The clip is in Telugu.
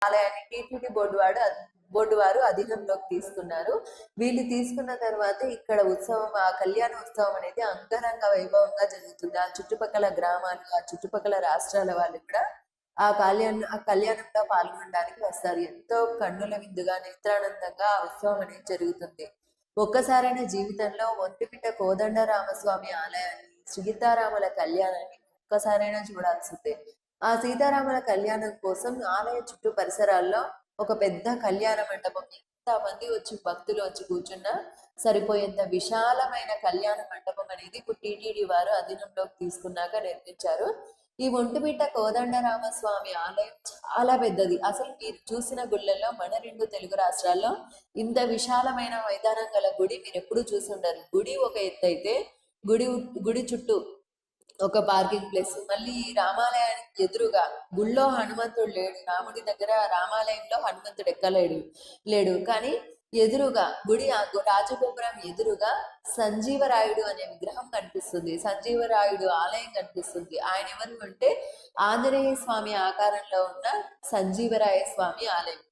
ఆలయాన్ని టీటీడీ బోర్డు వారు అధీనంలోకి తీసుకున్నారు. వీళ్ళు తీసుకున్న తర్వాత ఇక్కడ ఉత్సవం, ఆ కళ్యాణ ఉత్సవం అనేది అంగరంగ వైభవంగా జరుగుతుంది. ఆ చుట్టుపక్కల గ్రామాలు, ఆ చుట్టుపక్కల రాష్ట్రాల వాళ్ళు కూడా ఆ కళ్యాణంలో పాల్గొనడానికి వస్తారు. ఎంతో కన్నుల విందుగా, నేత్రానందంగా ఆ ఉత్సవం అనేది జరుగుతుంది. ఒక్కసారైన జీవితంలో ఒంటిమిట్ట కోదండరామస్వామి ఆలయాన్ని, సీతారాముల కళ్యాణాన్ని ఒక్కసారైనా చూడాల్సిందే. ఆ సీతారాముల కళ్యాణం కోసం ఆలయ చుట్టూ పరిసరాల్లో ఒక పెద్ద కళ్యాణ మండపం, ఎంతమంది వచ్చి భక్తులు వచ్చి కూర్చున్నా సరిపోయేంత విశాలమైన కళ్యాణ మండపం అనేది ఇప్పుడు టీటీడీ వారు అధీనంలోకి తీసుకున్నాక నిర్మించారు. ఈ ఒంటిమిట్ట కోదండరామస్వామి ఆలయం చాలా పెద్దది. అసలు మీరు చూసిన గుళ్ళల్లో మన 2 తెలుగు రాష్ట్రాల్లో ఇంత విశాలమైన మైదానం గల గుడి మీరు ఎప్పుడు చూసి ఉండరు. గుడి ఒక ఎత్తు అయితే గుడి గుడి చుట్టూ ఒక పార్కింగ్ ప్లేస్, మళ్ళీ రామాలయానికి ఎదురుగా గుళ్ళో హనుమంతుడు లేడు, రాముడి దగ్గర రామాలయంలో హనుమంతుడు లేడు కానీ ఎదురుగా గుడి రాజగోపురం ఎదురుగా సంజీవరాయుడు అనే విగ్రహం కనిపిస్తుంది. సంజీవరాయుడు ఆలయం కనిపిస్తుంది. ఆయన ఎవరు అంటే ఆంజనేయ స్వామి ఆకారంలో ఉన్న సంజీవరాయ స్వామి ఆలయం.